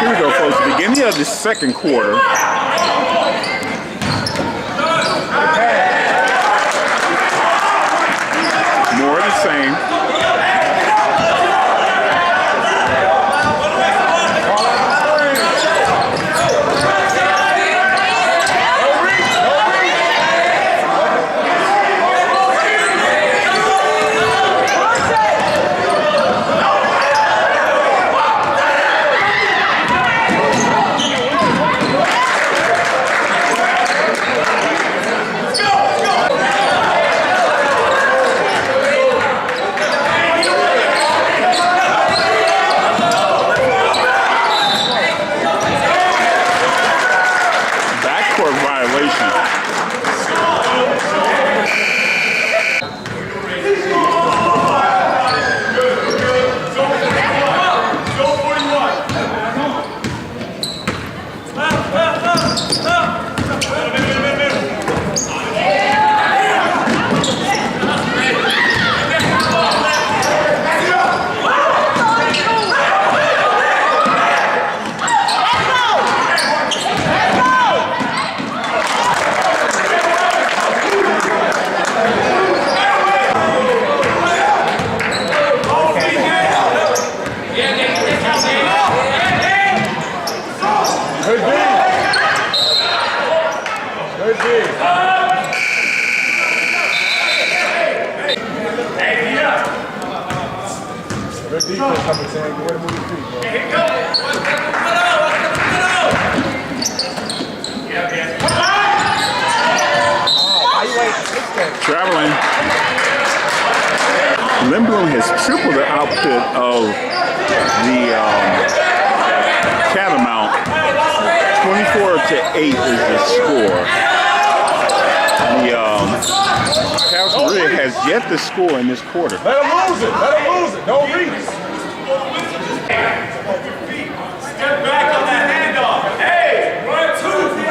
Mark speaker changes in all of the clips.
Speaker 1: Here we go, folks. Beginning of the second quarter. More of the same. Traveling. Lindblom has tripled the output of the Catamount. 24-8 is the score. The Cavs really has yet to score in this quarter.
Speaker 2: Let him lose it. Let him lose it. Don't reach.
Speaker 3: Step back on that handoff. Hey, 1, 2.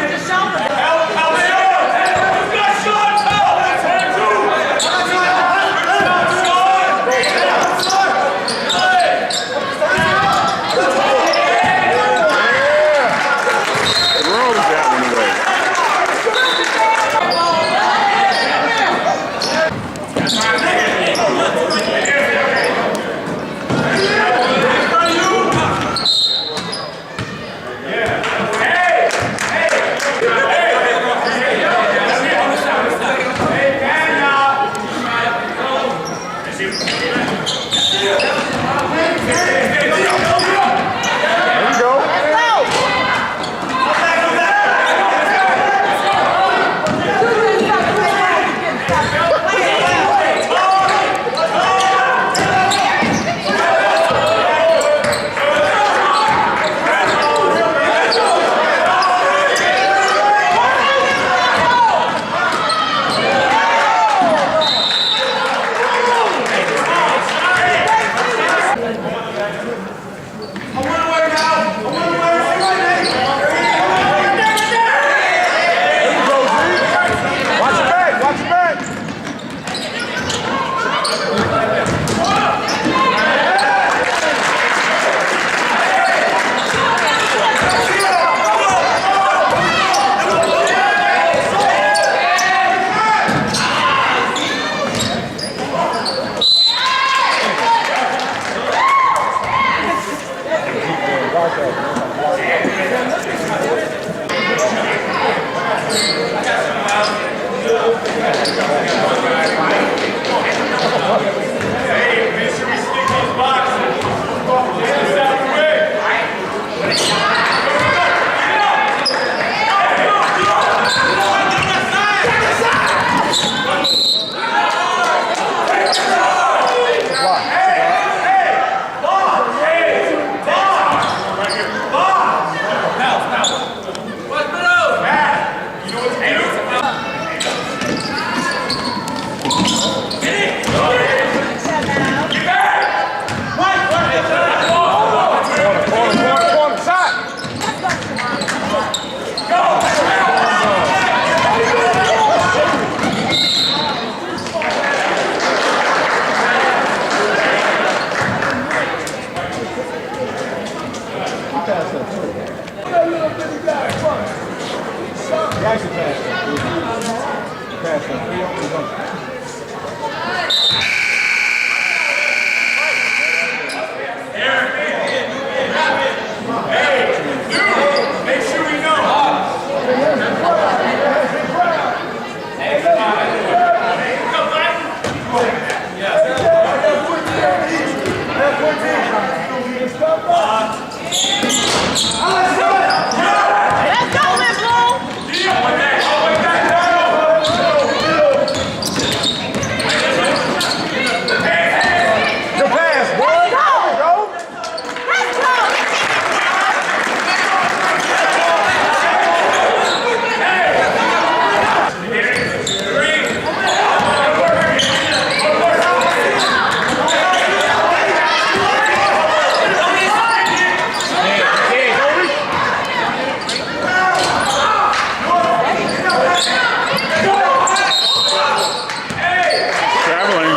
Speaker 3: Make sure we know.
Speaker 4: Let's go, Lindblom!
Speaker 2: Good pass, boy.
Speaker 4: Let's go!
Speaker 2: Go.
Speaker 4: Let's go!
Speaker 1: Traveling.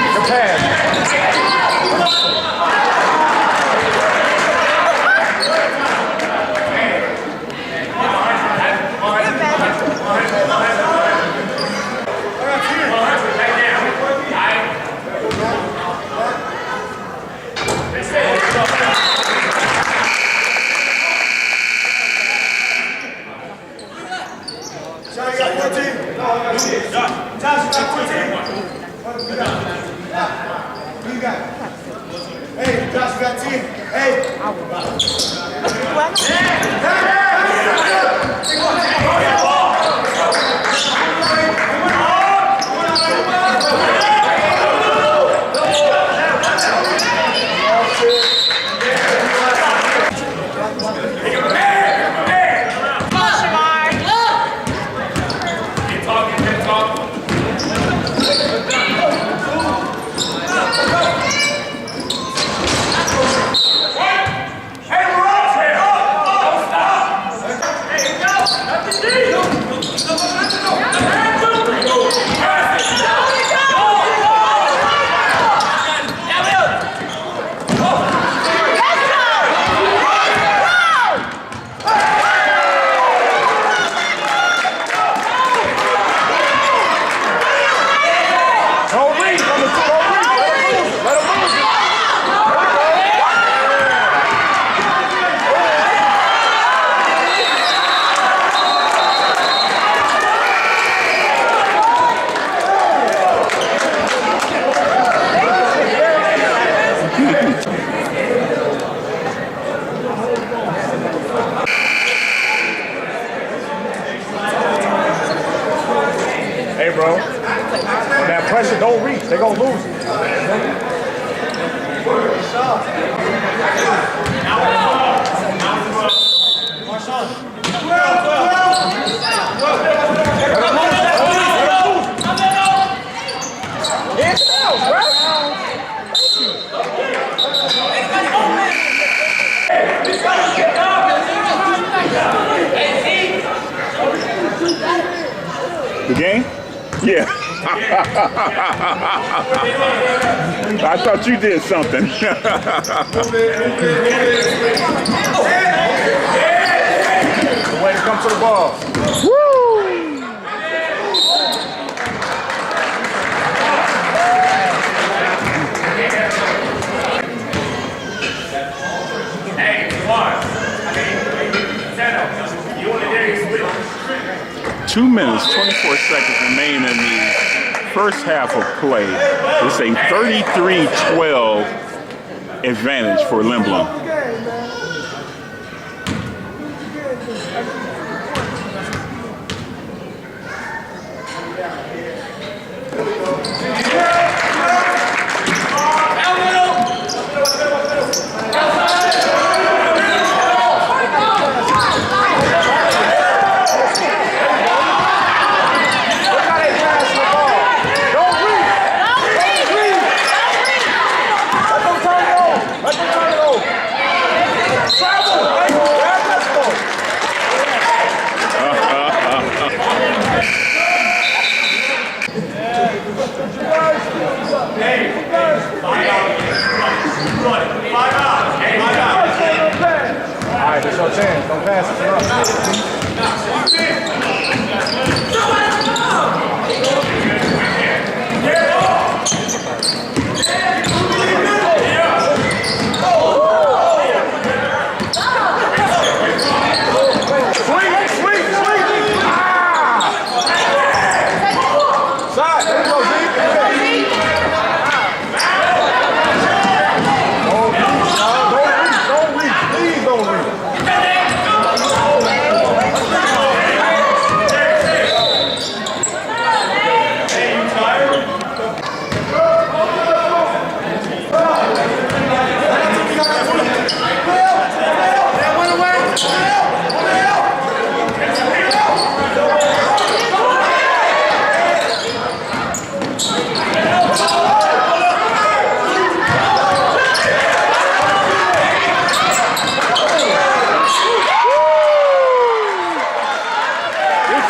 Speaker 2: Good pass.
Speaker 5: Josh got 14. Josh got 14. Who you got? Hey, Josh got 10. Hey.
Speaker 2: Hey, bro. When that pressure don't reach, they gonna lose it.
Speaker 1: The game? Yeah. I thought you did something.
Speaker 2: The way to come to the ball.
Speaker 3: Hey, Clark. You want to hear you switch?
Speaker 1: 2 minutes, 24 seconds remain in the first half of play. It's a 33-12 advantage for Lindblom.
Speaker 2: Let them turn it over. passes it up. Side, there you go, Z. Don't reach, please don't reach.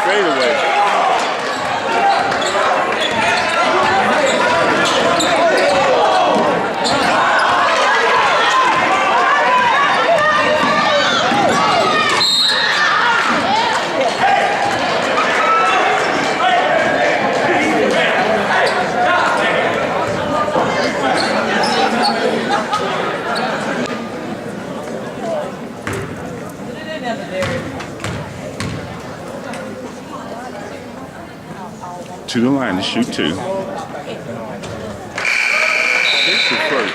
Speaker 1: Fadeaway. 2 to the line to shoot 2. This is first.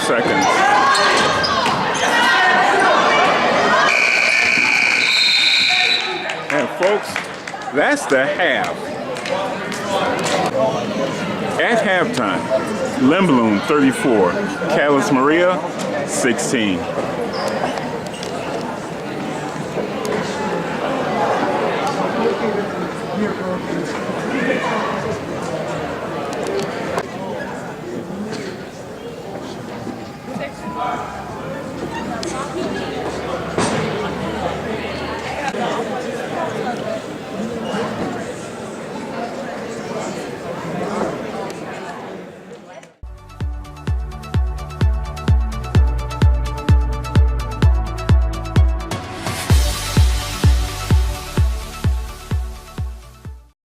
Speaker 1: Seconds. And folks, that's the half. At halftime, Lindblom 34, Callis Maria 16.